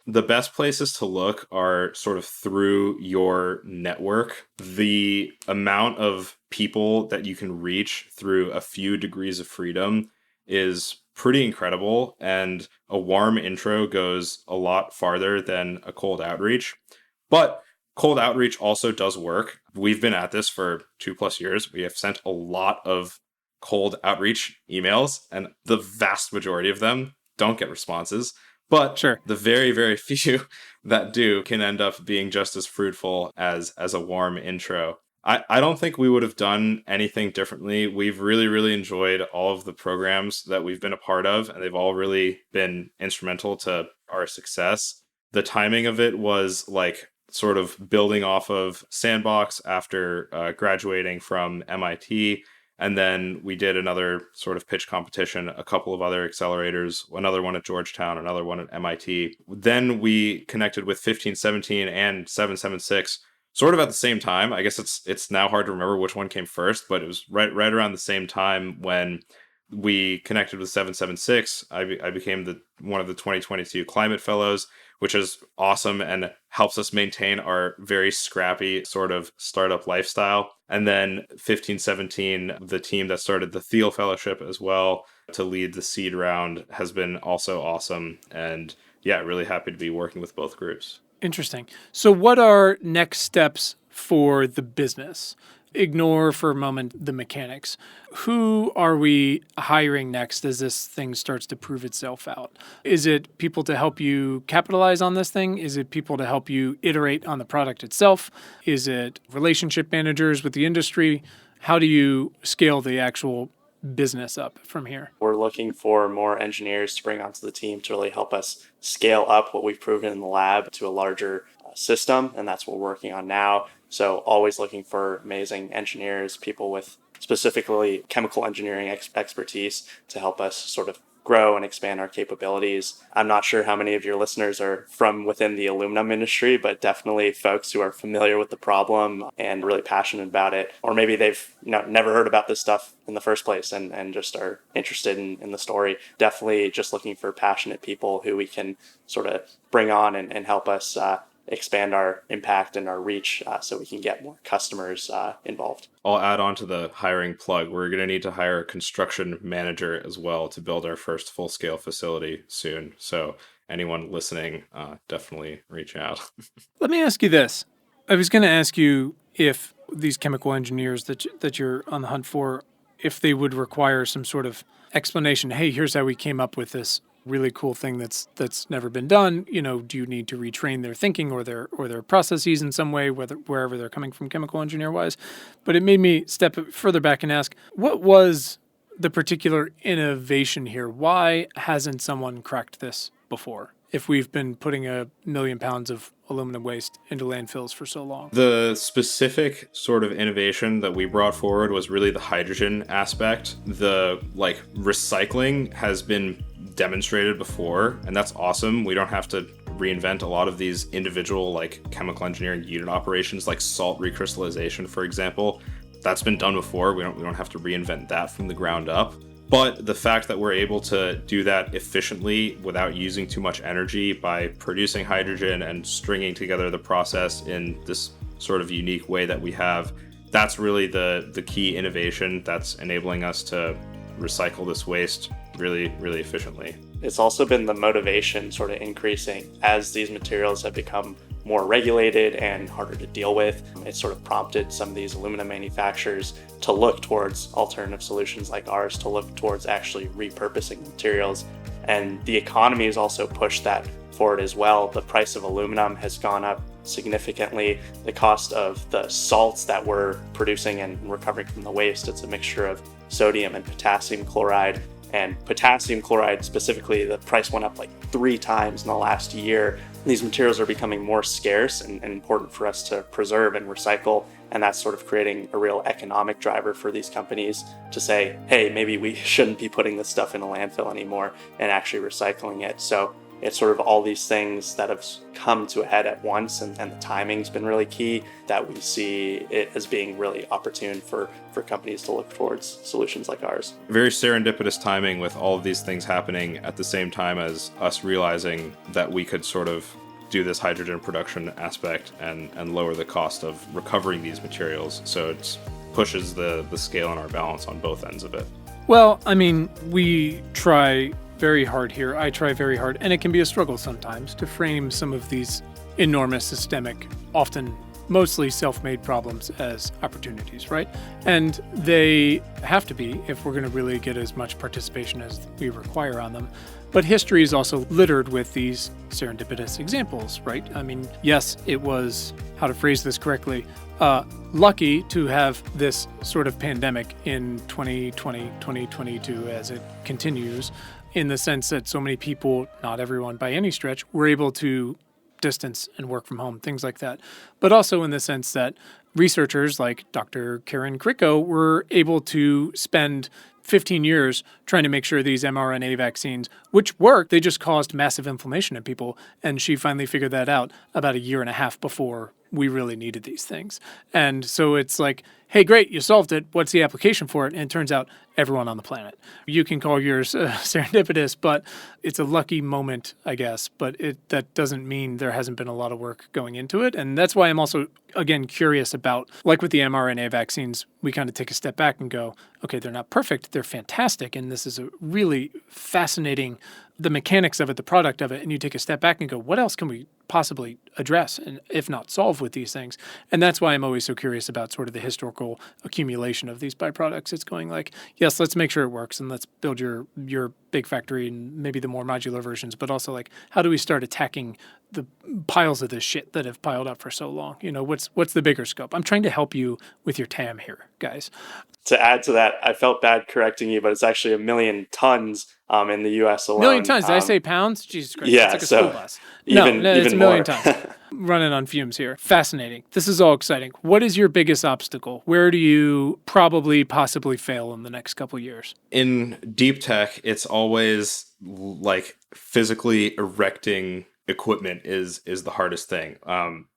The best places to look are sort of through your network. The amount of people that you can reach through a few degrees of freedom is pretty incredible, and a warm intro goes a lot farther than a cold outreach. But cold outreach also does work. We've been at this for 2+ years. We have sent a lot of cold outreach emails, and the vast majority of them don't get responses. But Sure. The very, very few that do can end up being just as fruitful as a warm intro. I don't think we would have done anything differently. We've really, really enjoyed all of the programs that we've been a part of, and they've all really been instrumental to our success. The timing of it was like sort of building off of Sandbox after graduating from MIT. And then we did another sort of pitch competition, a couple of other accelerators, another one at Georgetown, another one at MIT. Then we connected with 1517 and 776 sort of at the same time. I guess it's now hard to remember which one came first, but it was right around the same time when we connected with 776. I became one of the 2022 Climate Fellows, which is awesome and helps us maintain our very scrappy sort of startup lifestyle. And then 1517, the team that started the Thiel Fellowship as well to lead the seed round, has been also awesome. And yeah, really happy to be working with both groups. Interesting. So what are next steps for the business? Ignore for a moment the mechanics. Who are we hiring next as this thing starts to prove itself out? Is it people to help you capitalize on this thing? Is it people to help you iterate on the product itself? Is it relationship managers with the industry? How do you scale the actual business up from here? We're looking for more engineers to bring onto the team to really help us scale up what we've proven in the lab to a larger system, and that's what we're working on now. So always looking for amazing engineers, people with specifically chemical engineering expertise to help us sort of grow and expand our capabilities. I'm not sure how many of your listeners are from within the aluminum industry, but definitely folks who are familiar with the problem and really passionate about it. Or maybe they've never heard about this stuff in the first place and just are interested in the story. Definitely just looking for passionate people who we can sort of bring on and help us expand our impact and our reach so we can get more customers involved. I'll add on to the hiring plug. We're going to need to hire a construction manager as well to build our first full-scale facility soon. So anyone listening, definitely reach out. Let me ask you this. I was going to ask you if these chemical engineers that you're on the hunt for, if they would require some sort of explanation. Hey, here's how we came up with this really cool thing that's never been done. Do you need to retrain their thinking or their processes in some way, wherever they're coming from chemical engineer wise? But it made me step further back and ask, what was the particular innovation here? Why hasn't someone cracked this before? If we've been putting 1 million pounds of aluminum waste into landfills for so long. The specific sort of innovation that we brought forward was really the hydrogen aspect. The recycling has been demonstrated before, and that's awesome. We don't have to reinvent a lot of these individual chemical engineering unit operations, like salt recrystallization, for example. That's been done before. We don't have to reinvent that from the ground up. But the fact that we're able to do that efficiently without using too much energy by producing hydrogen and stringing together the process in this sort of unique way that we have that's really the key innovation that's enabling us to recycle this waste really, really efficiently. It's also been the motivation sort of increasing as these materials have become more regulated and harder to deal with. It sort of prompted some of these aluminum manufacturers to look towards alternative solutions like ours, to look towards actually repurposing materials. And the economy has also pushed that forward as well. The price of aluminum has gone up significantly. The cost of the salts that we're producing and recovering from the waste, it's a mixture of sodium and potassium chloride. And potassium chloride specifically, the price went up like 3 times in the last year. These materials are becoming more scarce and important for us to preserve and recycle. And that's sort of creating a real economic driver for these companies to say, hey, maybe we shouldn't be putting this stuff in a landfill anymore and actually recycling it. So it's sort of all these things that have come to a head at once, and the timing's been really key, that we see it as being really opportune for companies to look towards solutions like ours. Very serendipitous timing with all of these things happening at the same time as us realizing that we could sort of do this hydrogen production aspect and lower the cost of recovering these materials. So it pushes the scale in our balance on both ends of it. Well, I mean, we try very hard here. I try very hard, and it can be a struggle sometimes to frame some of these enormous systemic, often mostly self-made problems as opportunities, right? And they have to be if we're going to really get as much participation as we require on them. But history is also littered with these serendipitous examples, right? I mean, yes, it was, how to phrase this correctly, lucky to have this sort of pandemic in 2020, 2022 as it continues, in the sense that so many people, not everyone by any stretch, were able to distance and work from home, things like that. But also in the sense that researchers like Dr. Karen Kricko were able to spend 15 years trying to make sure these mRNA vaccines, which worked, they just caused massive inflammation in people. And she finally figured that out about 1.5 years before we really needed these things. And so it's like, hey, great, you solved it. What's the application for it? And it turns out everyone on the planet. You can call yours serendipitous, but it's a lucky moment, I guess. But that doesn't mean there hasn't been a lot of work going into it. And that's why I'm also, again, curious about, like with the mRNA vaccines, we kind of take a step back and go, okay, they're not perfect, they're fantastic. And this is a really fascinating, the mechanics of it, the product of it. And you take a step back and go, what else can we possibly address and if not solve with these things? And that's why I'm always so curious about sort of the historical accumulation of these byproducts. It's going like, yes, let's make sure it works and let's build your big factory and maybe the more modular versions, but also like, how do we start attacking the piles of this shit that have piled up for so long? You know, what's the bigger scope? I'm trying to help you with your TAM here, guys. To add to that, I felt bad correcting you, but it's actually 1 million tons in the U.S. alone. 1 million tons? Did I say pounds? Jesus Christ. Yeah, it's like a so school bus. No, it's 1 million more. tons. Running on fumes here. Fascinating. This is all exciting. What is your biggest obstacle? Where do you possibly fail in the next couple of years? In deep tech, it's always like physically erecting equipment is the hardest thing.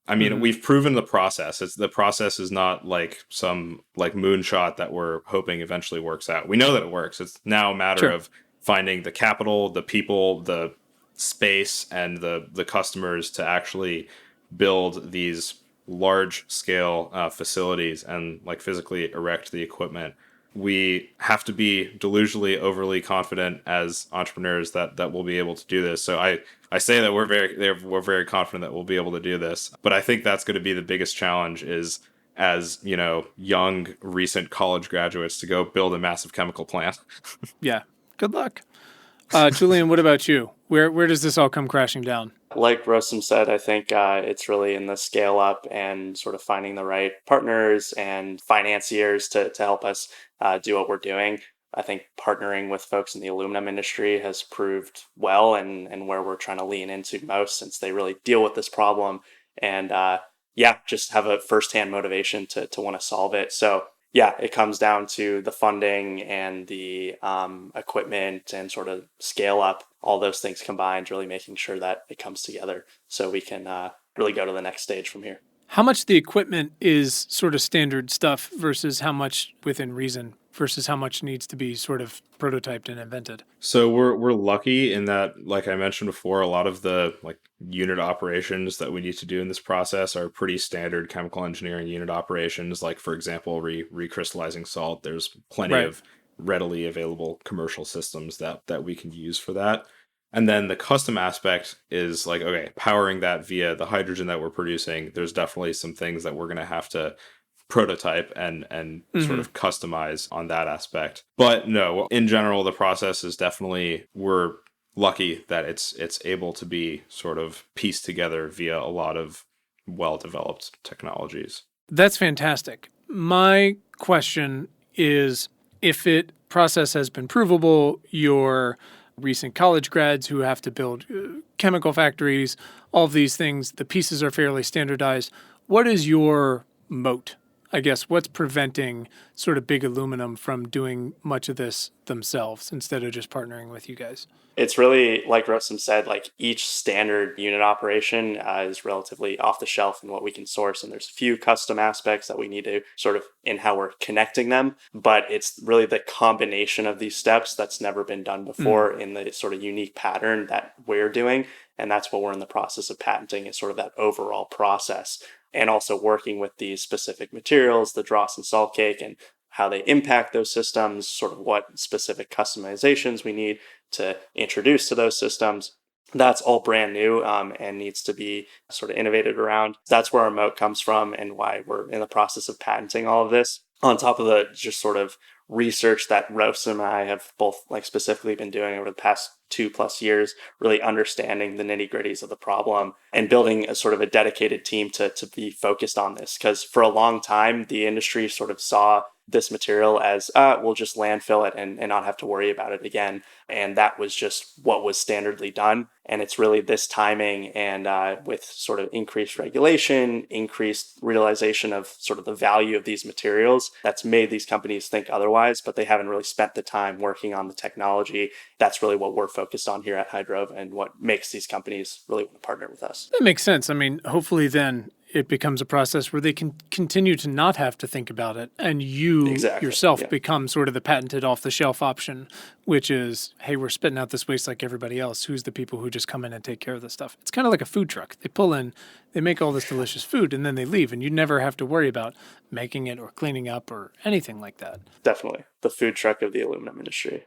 I mean, we've proven the process. The process is not like some like moonshot that we're hoping eventually works out. We know that it works. It's now a matter of finding the capital, the people, the space, and the customers to actually build these large scale facilities and like physically erect the equipment. We have to be delusionally overly confident as entrepreneurs that we'll be able to do this. So I say that we're very confident that we'll be able to do this. But I think that's going to be the biggest challenge is, as you know, young recent college graduates, to go build a massive chemical plant. Yeah. Good luck. Julian, what about you? Where does this all come crashing down? Like Rostam said, I think it's really in the scale up and sort of finding the right partners and financiers to help us do what we're doing. I think partnering with folks in the aluminum industry has proved well and where we're trying to lean into most, since they really deal with this problem and just have a firsthand motivation to want to solve it. So yeah, it comes down to the funding and the equipment and sort of scale up, all those things combined, really making sure that it comes together so we can really go to the next stage from here. How much the equipment is sort of standard stuff versus how much within reason versus how much needs to be sort of prototyped and invented? So we're lucky in that, like I mentioned before, a lot of the like unit operations that we need to do in this process are pretty standard chemical engineering unit operations. Like for example, recrystallizing salt. There's plenty Right. of readily available commercial systems that we can use for that. And then the custom aspect is like, okay, powering that via the hydrogen that we're producing. There's definitely some things that we're going to have to prototype and sort Hmm. of customize on that aspect. But no, in general, the process is definitely, we're lucky that it's able to be sort of pieced together via a lot of well-developed technologies. That's fantastic. My question is, if it process has been provable, your recent college grads who have to build chemical factories, all of these things, the pieces are fairly standardized. What is your moat? I guess what's preventing sort of big aluminum from doing much of this themselves instead of just partnering with you guys? It's really like Rostam said, like each standard unit operation is relatively off the shelf in what we can source. And there's a few custom aspects that we need to sort of in how we're connecting them. But it's really the combination of these steps that's never been done before in the sort of unique pattern that we're doing. And that's what we're in the process of patenting is sort of that overall process. And also working with these specific materials, the dross and salt cake, and how they impact those systems, sort of what specific customizations we need to introduce to those systems. That's all brand new and needs to be sort of innovated around. That's where our moat comes from and why we're in the process of patenting all of this. On top of the just sort of research that Rose and I have both like specifically been doing over the past 2+ years, really understanding the nitty gritties of the problem and building a sort of a dedicated team to be focused on this. Because for a long time, the industry sort of saw this material as we'll just landfill it and not have to worry about it again. And that was just what was standardly done. And it's really this timing and with sort of increased regulation, increased realization of sort of the value of these materials that's made these companies think otherwise, but they haven't really spent the time working on the technology. That's really what we're focused on here at Hydrove and what makes these companies really want to partner with us. That makes sense. I mean, hopefully then it becomes a process where they can continue to not have to think about it. And you Exactly. yourself Yeah. become sort of the patented off the shelf option, which is, hey, we're spitting out this waste like everybody else. Who's the people who just come in and take care of this stuff? It's kind of like a food truck. They pull in, they make all this delicious food, and then they leave. And you never have to worry about making it or cleaning up or anything like that. Definitely. The food truck of the aluminum industry.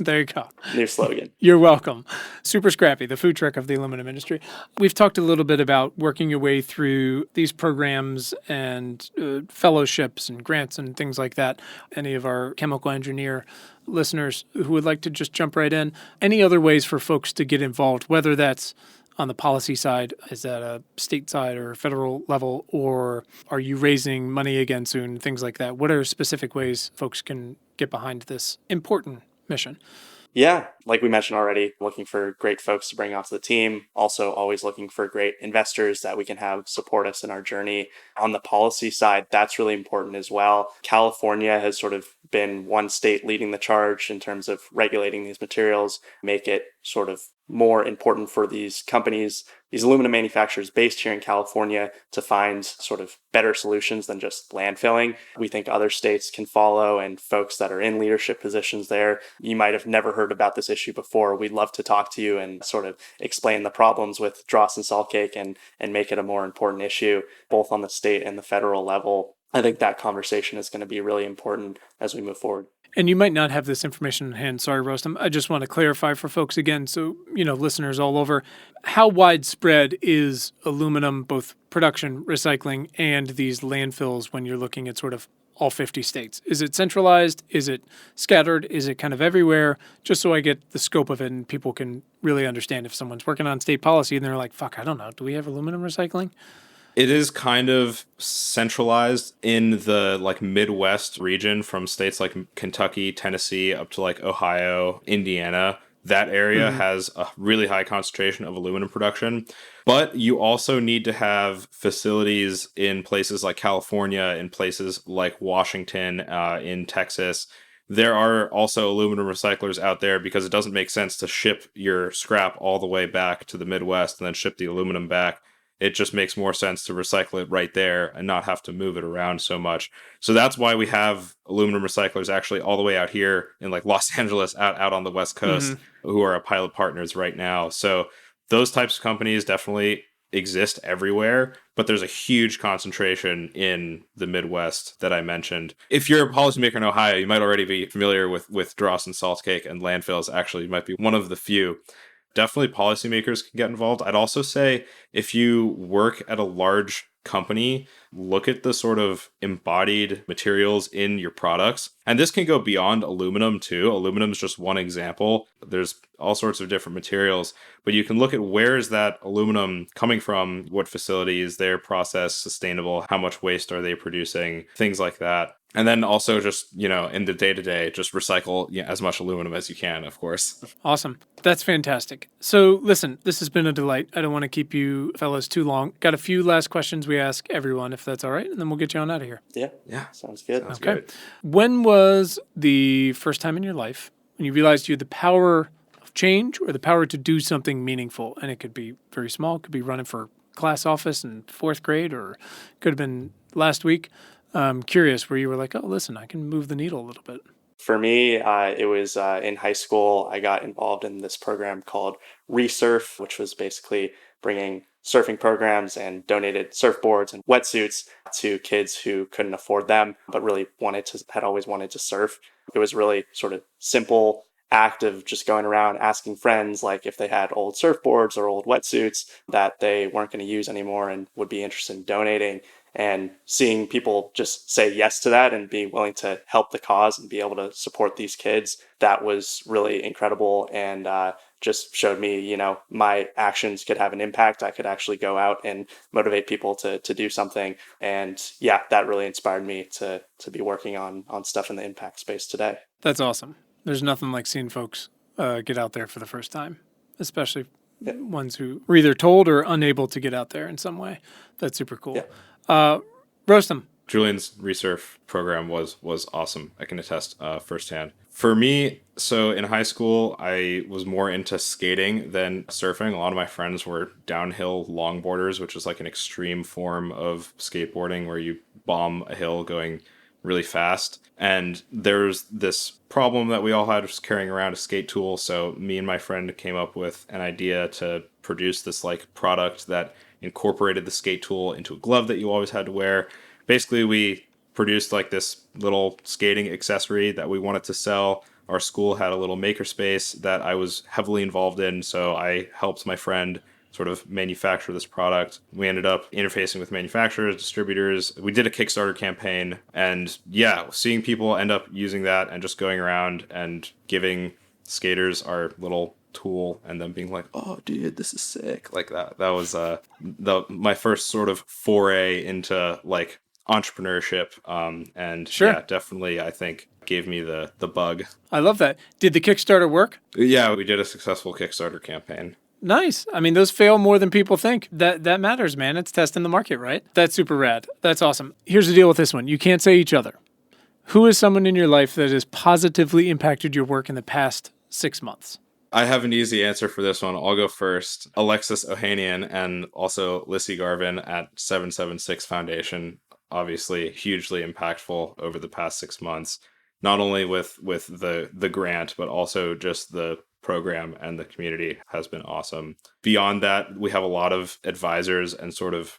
There you go. New slogan. You're welcome. Super Scrappy, the food truck of the aluminum industry. We've talked a little bit about working your way through these programs and fellowships and grants and things like that. Any of our chemical engineer listeners who would like to just jump right in, any other ways for folks to get involved, whether that's on the policy side, is that a state side or federal level, or are you raising money again soon, things like that? What are specific ways folks can get behind this important mission? Yeah, like we mentioned already, looking for great folks to bring onto the team. Also, always looking for great investors that we can have support us in our journey. On the policy side, that's really important as well. California has sort of been one state leading the charge in terms of regulating these materials, make it sort of more important for these companies, these aluminum manufacturers based here in California, to find sort of better solutions than just landfilling. We think other states can follow, and folks that are in leadership positions there, you might have never heard about this issue before. We'd love to talk to you and sort of explain the problems with dross and salt cake and make it a more important issue, both on the state and the federal level. I think that conversation is going to be really important as we move forward. And you might not have this information in hand. Sorry, Rostam. I just want to clarify for folks again, so, listeners all over, how widespread is aluminum, both production, recycling, and these landfills when you're looking at sort of all 50 states? Is it centralized? Is it scattered? Is it kind of everywhere? Just so I get the scope of it and people can really understand if someone's working on state policy and they're like, fuck, I don't know. Do we have aluminum recycling? It is kind of centralized in the like Midwest region, from states like Kentucky, Tennessee, up to like Ohio, Indiana. That area has a really high concentration of aluminum production. But you also need to have facilities in places like California, in places like Washington, in Texas. There are also aluminum recyclers out there, because it doesn't make sense to ship your scrap all the way back to the Midwest and then ship the aluminum back. it just makes more sense to recycle it right there and not have to move it around so much. So that's why we have aluminum recyclers actually all the way out here in like Los Angeles, out on the West Coast, who are our pilot partners right now. So those types of companies definitely exist everywhere, but there's a huge concentration in the Midwest that I mentioned. If you're a policymaker in Ohio, you might already be familiar with dross and salt cake and landfills. Actually, you might be one of the few. Definitely policymakers can get involved. I'd also say if you work at a large company, look at the sort of embodied materials in your products. And this can go beyond aluminum too. Aluminum is just one example. There's all sorts of different materials, but you can look at where is that aluminum coming from, what facility is their process sustainable, how much waste are they producing, things like that. And then also just, in the day-to-day, just recycle as much aluminum as you can, of course. Awesome. That's fantastic. So listen, this has been a delight. I don't want to keep you fellas too long. Got a few last questions we ask everyone, if that's all right, and then we'll get you on out of here. Yeah. Sounds good. Sounds Okay. great. When was the first time in your life when you realized you had the power of change or the power to do something meaningful? And it could be very small. It could be running for class office in fourth grade, or it could have been last week. I'm curious where you were like, oh, listen, I can move the needle a little bit. For me, it was in high school. I got involved in this program called Resurf, which was basically bringing surfing programs and donated surfboards and wetsuits to kids who couldn't afford them, but really had always wanted to surf. It was really sort of simple act of just going around asking friends, like if they had old surfboards or old wetsuits that they weren't going to use anymore and would be interested in donating. And seeing people just say yes to that and be willing to help the cause and be able to support these kids, that was really incredible, and just showed me, my actions could have an impact. I could actually go out and motivate people to do something. And yeah, that really inspired me to be working on stuff in the impact space today. That's awesome. There's nothing like seeing folks get out there for the first time, especially ones who were either told or unable to get out there in some way. That's super cool. Yeah. Roast them. Julian's Resurf program was awesome. I can attest firsthand. For me, so in high school, I was more into skating than surfing. A lot of my friends were downhill longboarders, which is like an extreme form of skateboarding where you bomb a hill going really fast. And there's this problem that we all had, was carrying around a skate tool. So me and my friend came up with an idea to produce this like product that incorporated the skate tool into a glove that you always had to wear. Basically, we produced like this little skating accessory that we wanted to sell. Our school had a little makerspace that I was heavily involved in, so I helped my friend sort of manufacture this product. We ended up interfacing with manufacturers, distributors. We did a Kickstarter campaign, and yeah, seeing people end up using that and just going around and giving skaters our little tool and them being like, oh dude, this is sick, like that was my first sort of foray into like entrepreneurship, and Sure. Yeah, definitely I think gave me the bug. I love that. Did the Kickstarter work? Yeah, we did a successful Kickstarter campaign. Nice. I mean, those fail more than people think. That matters, man. It's testing the market, right? That's super rad. That's awesome. Here's the deal with this one. You can't say each other. Who is someone in your life that has positively impacted your work in the past 6 months? I have an easy answer for this one. I'll go first. Alexis Ohanian and also Lissy Garvin at 776 Foundation. Obviously, hugely impactful over the past 6 months, not only with the grant, but also just the program and the community has been awesome. Beyond that, we have a lot of advisors and sort of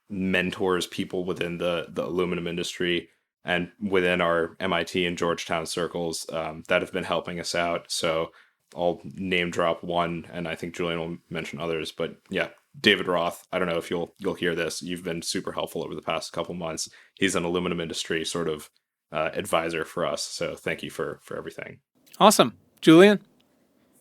mentors, people within the aluminum industry and within our MIT and Georgetown circles that have been helping us out. So I'll name drop one, and I think Julian will mention others. But yeah, David Roth, I don't know if you'll hear this. You've been super helpful over the past couple months. He's an aluminum industry sort of advisor for us. So thank you for everything. Awesome. Julian?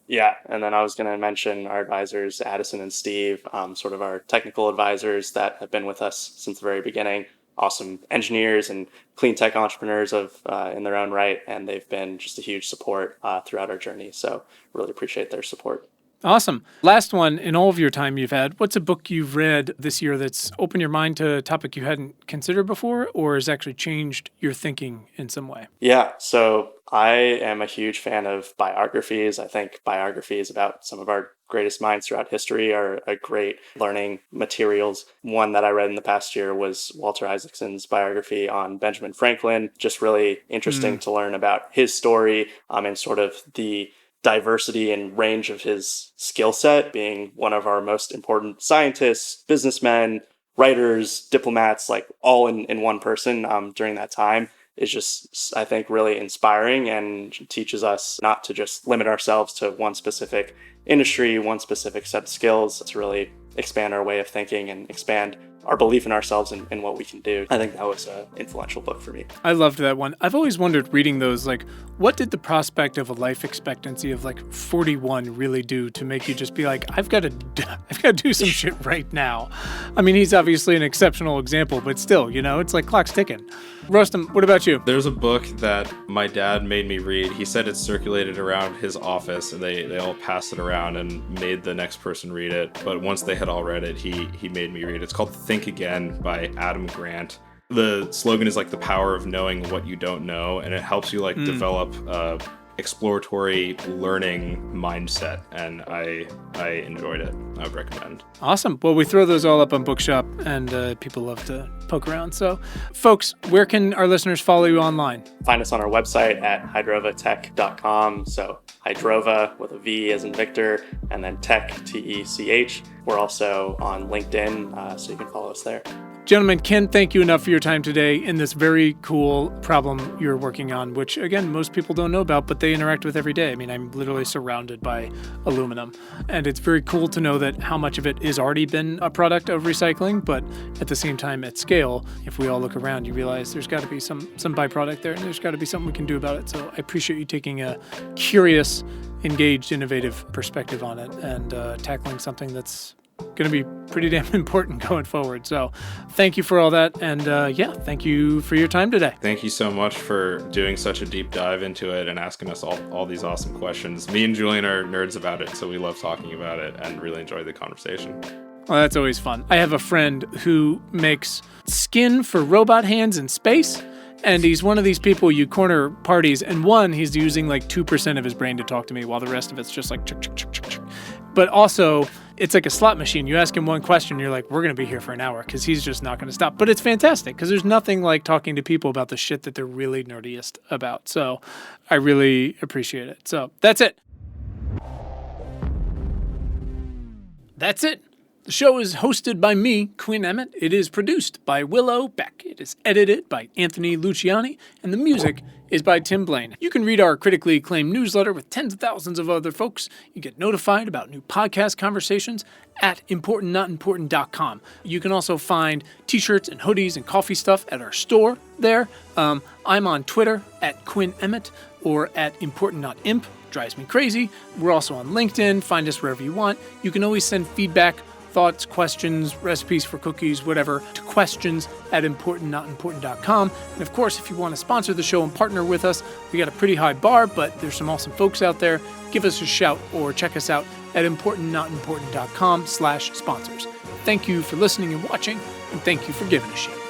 Yeah, and then I was going to mention our advisors, Addison and Steve, sort of our technical advisors that have been with us since the very beginning. Awesome engineers and clean tech entrepreneurs in their own right, and they've been just a huge support throughout our journey. So really appreciate their support. Awesome. Last one, in all of your time you've had, what's a book you've read this year that's opened your mind to a topic you hadn't considered before or has actually changed your thinking in some way? Yeah, so I am a huge fan of biographies. I think biographies about some of our greatest minds throughout history are a great learning materials. One that I read in the past year was Walter Isaacson's biography on Benjamin Franklin. Just really interesting to learn about his story and sort of the diversity and range of his skill set, being one of our most important scientists, businessmen, writers, diplomats, like all in one person during that time, is just, I think, really inspiring and teaches us not to just limit ourselves to one specific industry, one specific set of skills, to really expand our way of thinking and expand our belief in ourselves and what we can do. I think that was an influential book for me. I loved that one. I've always wondered, reading those, like, what did the prospect of a life expectancy of like 41 really do to make you just be like, I've got to do some shit right now? I mean, he's obviously an exceptional example, but still, it's like clock's ticking. Rustam, what about you? There's a book that my dad made me read. He said it circulated around his office, and they all passed it around and made the next person read it. But once they had all read it, he made me read it. It's called Think Again by Adam Grant. The slogan is like the power of knowing what you don't know, and it helps you like develop exploratory learning mindset, and I enjoyed it. I would recommend. Awesome. Well, we throw those all up on Bookshop, and people love to poke around. So, folks, where can our listeners follow you online? Find us on our website at hydrovatech.com. So Hydrova with a V as in Victor, and then tech, TECH. We're also on LinkedIn, so you can follow us there. Gentlemen, can't thank you enough for your time today in this very cool problem you're working on, which, again, most people don't know about, but they interact with every day. I mean, I'm literally surrounded by aluminum, and it's very cool to know that how much of it is already been a product of recycling, but at the same time, at scale, if we all look around, you realize there's got to be some byproduct there, and there's got to be something we can do about it. So I appreciate you taking a curious, engaged, innovative perspective on it and tackling something that's going to be pretty damn important going forward. So thank you for all that. And thank you for your time today. Thank you so much for doing such a deep dive into it and asking us all these awesome questions. Me and Julian are nerds about it, so we love talking about it and really enjoy the conversation. Well, that's always fun. I have a friend who makes skin for robot hands in space. And he's one of these people you corner parties, and he's using like 2% of his brain to talk to me while the rest of it's just like, chick, chick, chick, chick, chick. But also, it's like a slot machine. You ask him one question, you're like, we're going to be here for an hour, because he's just not going to stop. But it's fantastic, because there's nothing like talking to people about the shit that they're really nerdiest about. So I really appreciate it. So that's it. That's it. The show is hosted by me, Quinn Emmett. It is produced by Willow Beck. It is edited by Anthony Luciani, and the music is by Tim Blaine. You can read our critically acclaimed newsletter with tens of thousands of other folks. You get notified about new podcast conversations at importantnotimportant.com. You can also find t-shirts and hoodies and coffee stuff at our store there. I'm on Twitter at Quinn Emmett or at importantnotimp. Drives me crazy. We're also on LinkedIn. Find us wherever you want. You can always send feedback, thoughts, questions, recipes for cookies, whatever, to questions@importantnotimportant.com. And of course, if you want to sponsor the show and partner with us, we got a pretty high bar, but there's some awesome folks out there. Give us a shout or check us out at importantnotimportant.com/sponsors. Thank you for listening and watching, and thank you for giving a shit.